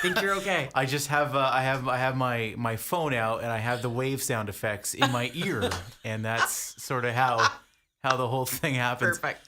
think you're okay. I just have I have my phone out and I have the wave sound effects in my ear, and that's sort of how the whole thing happens. Perfect.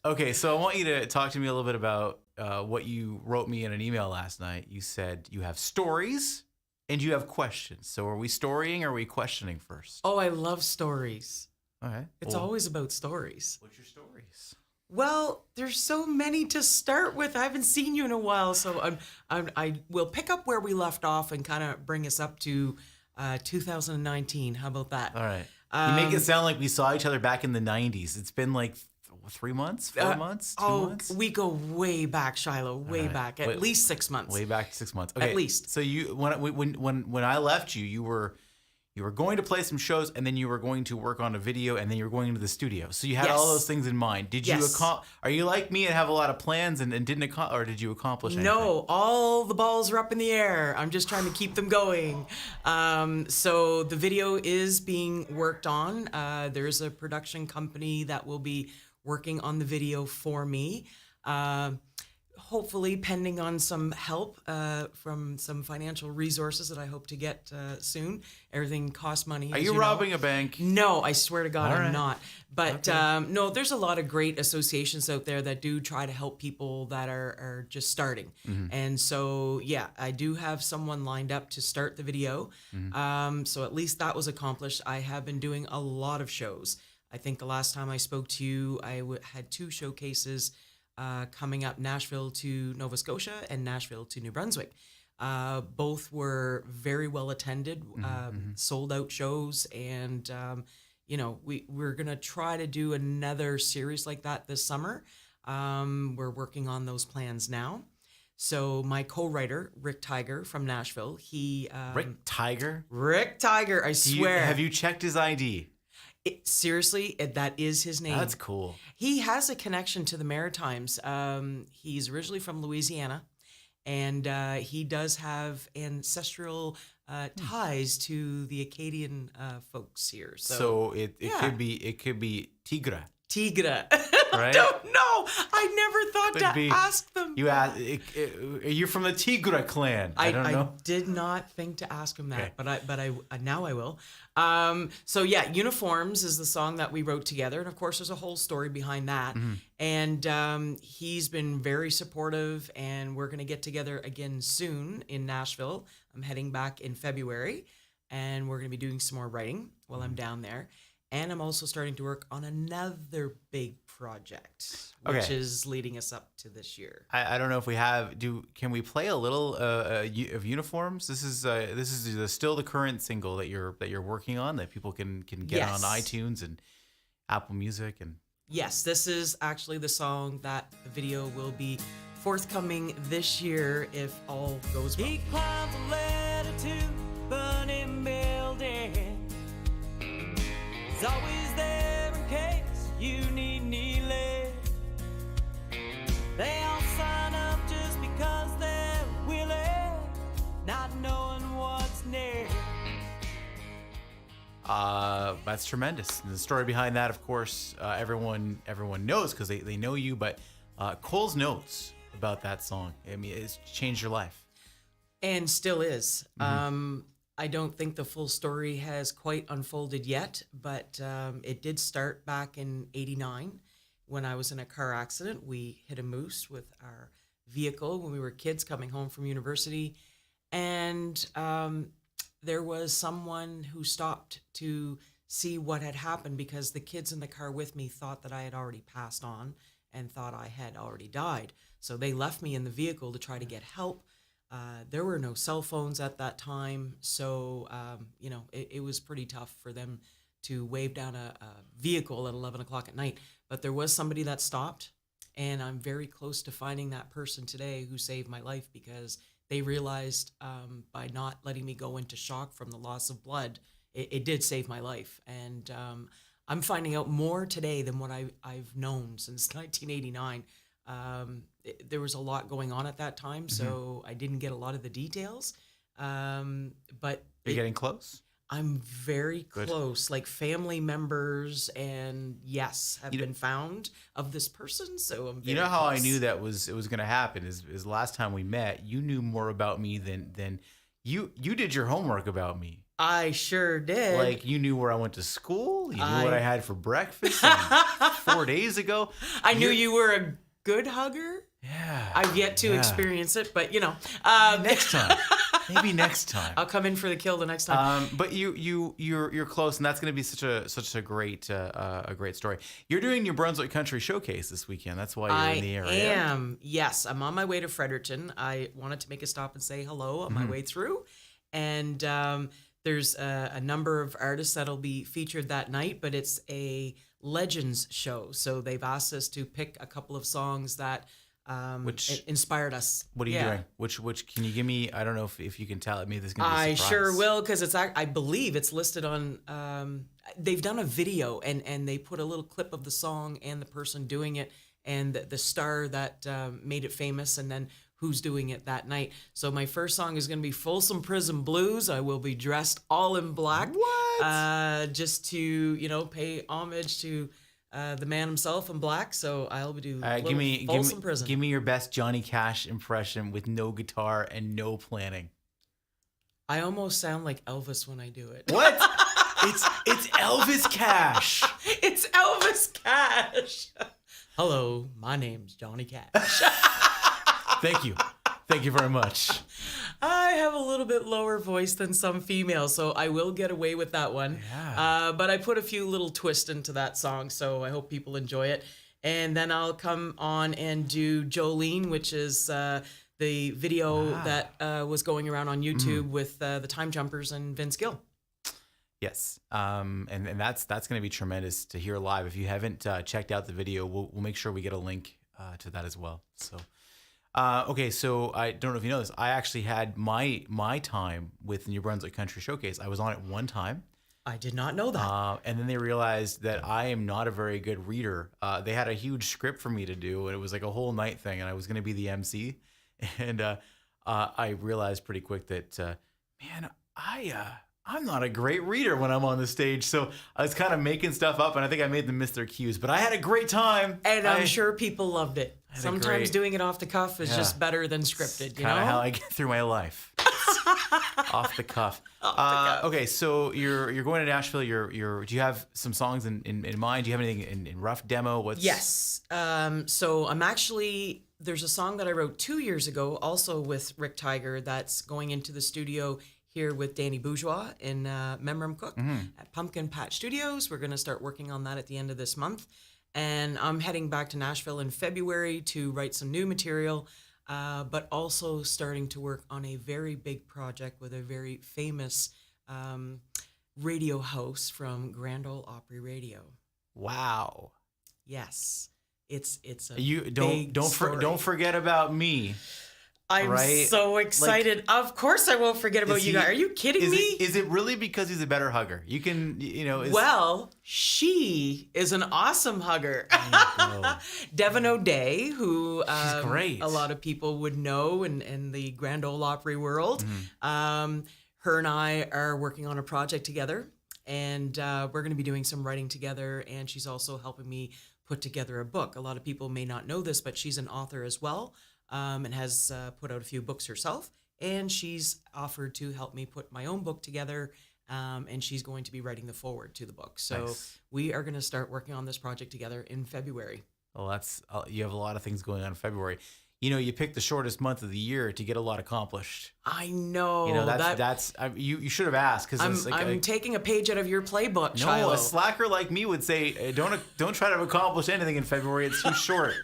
Okay, so I want you to talk to me a little bit about what you wrote me in an email last night. You said you have stories and you have questions. So are we storying or are we questioning first? Oh, I love stories. Okay. It's always about stories. What's your stories? Well, there's so many to start with. I haven't seen you in a while, so I will pick up where we left off and kind of bring us up to 2019. How about that? All right. You make it sound like we saw each other back in the 90s. It's been like 3 months, 4 months, 2 months? We go way back, Shiloh, way back. At least 6 months. Way back 6 months. Okay. At least. So you when I left you, you were going to play some shows, and then you were going to work on a video, and then you were going into the studio. So you had all those things in mind. Did you are you like me and have a lot of plans and didn't or did you accomplish anything? No, all the balls are up in the air. I'm just trying to keep them going. So the video is being worked on. There's a production company that will be working on the video for me. Hopefully pending on some help from some financial resources that I hope to get soon. Everything costs money. Are you robbing a bank? No, I swear to God, I'm not. But Okay. no, there's a lot of great associations out there that do try to help people that are just starting. And so, yeah, I do have someone lined up to start the video. So at least that was accomplished. I have been doing a lot of shows. I think the last time I spoke to you, I had 2 showcases coming up, Nashville to Nova Scotia and Nashville to New Brunswick. Both were very well attended, sold out shows. And, we're going to try to do another series like that this summer. We're working on those plans now. So my co-writer, Rick Tiger from Nashville, Rick Tiger? Rick Tiger, I swear. Have you checked his ID? Seriously, that is his name. That's cool. He has a connection to the Maritimes. He's originally from Louisiana, and he does have ancestral ties to the Acadian folks here. So it could be Tigre. Tigre. Right? I don't know. I never thought to ask them. You're from the Tigre clan. I don't know. I did not think to ask him that, but I now I will. So yeah, Uniforms is the song that we wrote together, and of course there's a whole story behind that. And he's been very supportive, and we're gonna get together again soon in Nashville. I'm heading back in February, and we're gonna be doing some more writing while I'm down there. And I'm also starting to work on another big project, which is leading us up to this year. I don't know if we have. Can we play a little of Uniforms? This is still the current single that you're working on that people can get on iTunes and Apple Music and. Yes, this is actually the song that the video will be forthcoming this year if all goes well. He climbs a ladder to burning building. He's always there in case you need kneeling. They all sign up just because they're willing, not knowing what's next. That's tremendous. And the story behind that, of course, everyone knows because they know you. But Cole's notes about that song, I mean, it's changed your life. And still is. I don't think the full story has quite unfolded yet, but it did start back in '89 when I was in a car accident. We hit a moose with our vehicle when we were kids coming home from university. And there was someone who stopped to see what had happened because the kids in the car with me thought that I had already passed on and thought I had already died. So they left me in the vehicle to try to get help. There were no cell phones at that time, so it was pretty tough for them to wave down a vehicle at 11 o'clock at night. But there was somebody that stopped, and I'm very close to finding that person today who saved my life because they realized by not letting me go into shock from the loss of blood, it did save my life. And I'm finding out more today than what I've known since 1989. There was a lot going on at that time, so I didn't get a lot of the details. But You're getting close? I'm very close, like family members, and yes, have been found of this person. So I'm very how close. I knew that it was going to happen is last time we met, you knew more about me than you did your homework about me. I sure did. Like, you knew where I went to school. You knew what I had for breakfast 4 days ago. I knew you were a good hugger. Yeah. I've yet to experience it, but next time. Maybe next time. I'll come in for the kill the next time. But you're close, and that's going to be such a great story. You're doing New Brunswick Country Showcase this weekend. That's why you're in the area. I am. Yes, I'm on my way to Fredericton. I wanted to make a stop and say hello on my way through, and there's a number of artists that'll be featured that night. But it's a Legends show, so they've asked us to pick a couple of songs that. Which inspired us. What are you doing? Which can you give me? I don't know if you can tell it. Maybe this is gonna be a surprise. I sure will, because I believe it's listed on. They've done a video and they put a little clip of the song and the person doing it and the star that made it famous, and then who's doing it that night. So my first song is going to be Folsom Prison Blues. I will be dressed all in black. What? Just to pay homage to. The man himself in black, so I'll be doing Folsom Prison. Give me your best Johnny Cash impression with no guitar and no planning. I almost sound like Elvis when I do it. What? It's Elvis Cash. It's Elvis Cash. Hello, my name's Johnny Cash. Thank you very much. I have a little bit lower voice than some females, so I will get away with that one. Yeah. But I put a few little twists into that song, so I hope people enjoy it. And then I'll come on and do Jolene, which is the video that was going around on YouTube with the Time Jumpers and Vince Gill. Yes, and that's going to be tremendous to hear live. If you haven't checked out the video, we'll make sure we get a link to that as well. So. Okay, so I don't know if you know this. I actually had my time with the New Brunswick Country Showcase. I was on it one time. I did not know that. And then they realized that I am not a very good reader. They had a huge script for me to do, and it was like a whole night thing, and I was going to be the MC. And I realized pretty quick that, man, I'm not a great reader when I'm on the stage. So I was kind of making stuff up, and I think I made them miss their cues. But I had a great time. And I'm sure people loved it. Sometimes doing it off the cuff is just better than scripted, Kind of how I get through my life. Off the cuff. Okay, so you're going to Nashville. Do you have some songs in mind? Do you have anything in rough demo? Yes. So I'm actually, there's a song that I wrote 2 years ago, also with Rick Tiger, that's going into the studio here with Danny Bourgeois in Memram Cook at Pumpkin Patch Studios. We're going to start working on that at the end of this month. And I'm heading back to Nashville in February to write some new material, but also starting to work on a very big project with a very famous radio host from Grand Ole Opry Radio. Wow. Yes, it's a don't forget about me. I'm so excited. Like, of course I won't forget about you guys. Are you kidding me? Is it really because he's a better hugger? You can, Well, she is an awesome hugger. Devin O'Day, who she's great. A lot of people would know in the Grand Ole Opry world. Her and I are working on a project together, and we're going to be doing some writing together, and she's also helping me put together a book. A lot of people may not know this, but she's an author as well. And has put out a few books herself, and she's offered to help me put my own book together, and she's going to be writing the foreword to the book. So we are going to start working on this project together in February. Well, you have a lot of things going on in February. You picked the shortest month of the year to get a lot accomplished. I know. You should have asked, because I'm taking a page out of your playbook, No, Shilo. a slacker like me would say, don't try to accomplish anything in February. It's too short.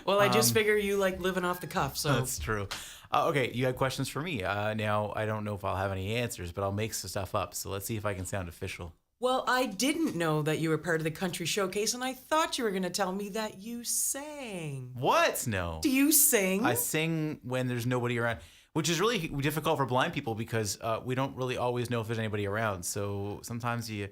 Well, I just figure you like living off the cuff, so. That's true. Okay, you had questions for me. Now, I don't know if I'll have any answers, but I'll make some stuff up. So let's see if I can sound official. Well, I didn't know that you were part of the country showcase, and I thought you were going to tell me that you sang. What? No. Do you sing? I sing when there's nobody around, which is really difficult for blind people because we don't really always know if there's anybody around. So sometimes you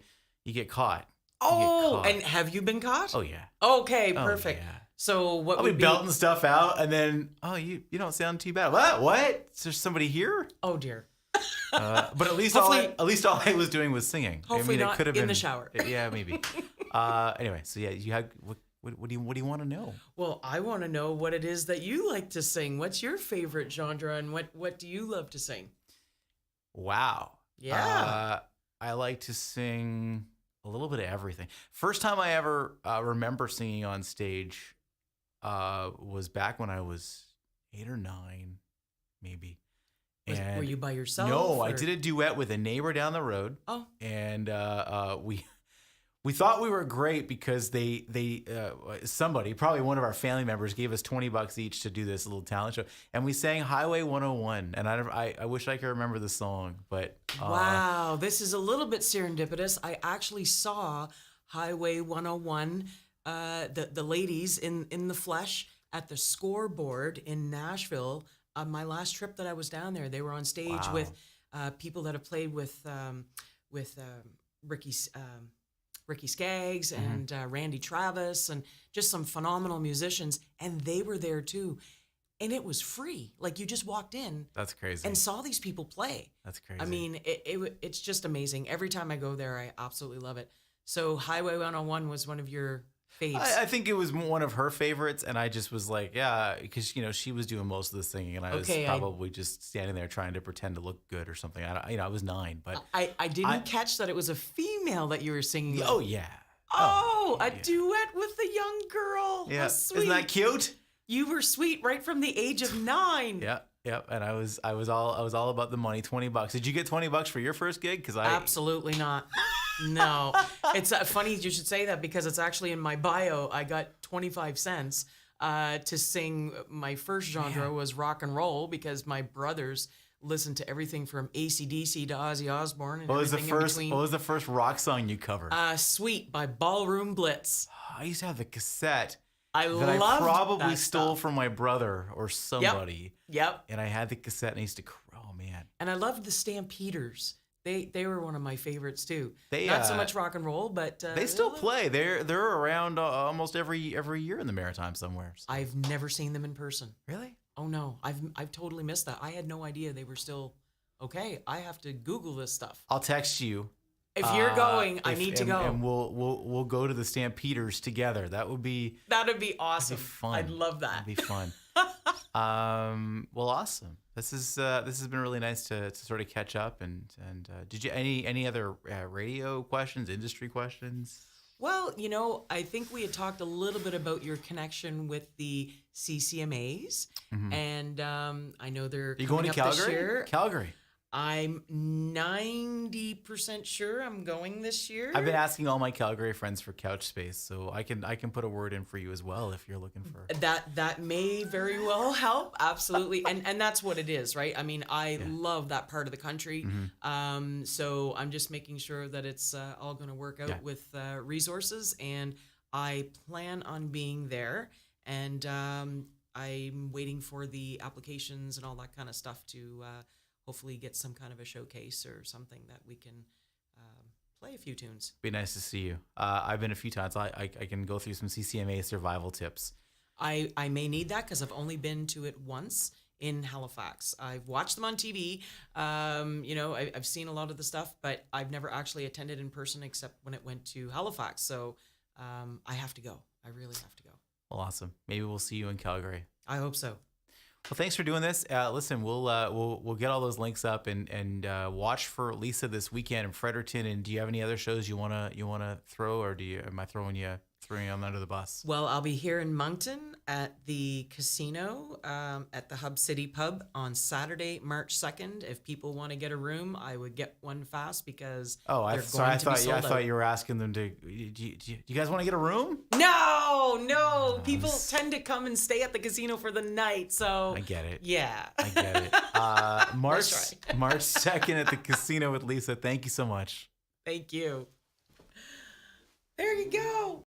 get caught. And have you been caught? Oh, yeah. Okay, perfect. Oh, yeah. So what I'll would be belting stuff out, and then, you don't sound too bad. What? Is there somebody here? Oh, dear. But at least Hopefully- all I was doing was singing. Hopefully it not could have in been the shower. Yeah, maybe. Anyway, so yeah, you had what do you want to know? Well, I want to know what it is that you like to sing. What's your favorite genre, and what do you love to sing? Wow. Yeah. I like to sing a little bit of everything. First time I ever remember singing on stage was back when I was 8 or 9, maybe. Were you by yourself? No, I or- did a duet with a neighbor down the road. Oh, And we thought we were great because somebody, probably one of our family members, gave us $20 each to do this little talent show, and we sang Highway 101. And I wish I could remember the song, but wow. This is a little bit serendipitous. I actually saw Highway 101, the ladies in the flesh at the Scoreboard in Nashville. My last trip that I was down there, they were on stage Wow. with people that have played with Ricky Skaggs and Randy Travis and just some phenomenal musicians, and they were there too. And it was free. Like, you just walked in That's crazy. and saw these people play. That's crazy. I mean, it's just amazing. Every time I go there, I absolutely love it. So Highway 101 was one of your faves. I think it was one of her favorites, and I just was like, yeah, because she was doing most of the singing, and I was probably just standing there trying to pretend to look good or something. I was 9, but I didn't catch that it was a female that you were singing with. oh yeah, A duet with a young girl. yeah, How sweet. isn't that cute? You were sweet right from the age of 9. Yeah. And I was all about the money. $20. Did you get $20 for your first gig? Because Absolutely not. No. It's funny you should say that because it's actually in my bio. I got 25 cents to sing. My first genre was rock and roll because my brothers listened to everything from AC/DC to Ozzy Osbourne and what was everything in between. What was the first rock song you covered? Sweet by Ballroom Blitz. I used to have the cassette I that I loved probably that stole stuff. from my brother or somebody. Yep. And I had the cassette, and I used to. Oh man. And I loved the Stampeders. They were one of my favorites too. They, Not so much rock and roll, but They still play. They're around almost every year in the Maritime somewhere. So. I've never seen them in person. Really? Oh no, I've totally missed that. I had no idea they were still okay. I have to Google this stuff. I'll text you. If you're going, I need to go. And we'll go to the Stampeders together. That'd be awesome. fun. I'd love that. That'd be fun. Well, awesome. This has been really nice to sort of catch up. And did you any other radio questions, industry questions? Well, I think we had talked a little bit about your connection with the CCMAs, and I know they're You going to coming up this Calgary? year. Calgary. I'm 90% sure I'm going this year. I've been asking all my Calgary friends for couch space, so I can put a word in for you as well if you're looking for. That may very well help. Absolutely. And that's what it is, right? I mean, I love that part of the country. So I'm just making sure that it's all going to work out with resources, and I plan on being there. And I'm waiting for the applications and all that kind of stuff to hopefully get some kind of a showcase or something that we can play a few tunes. Be nice to see you. I've been a few times. I can go through some CCMA survival tips. I may need that because I've only been to it once in Halifax. I've watched them on TV. I've seen a lot of the stuff, but I've never actually attended in person except when it went to Halifax. So I have to go. I really have to go. Well, awesome. Maybe we'll see you in Calgary. I hope so. Well, thanks for doing this. Listen, we'll get all those links up and watch for Lisa this weekend in Fredericton. And do you have any other shows you wanna throw, or am I throwing you under the bus? Well, I'll be here in Moncton at the casino at the Hub City Pub on Saturday, March 2nd. If people want to get a room, I would get one fast because I thought you were asking them to. Do you guys want to get a room? No. People tend to come and stay at the casino for the night, so I get it. Yeah, I get it. March 2nd at the casino with Lisa. Thank you so much. Thank you. There you go.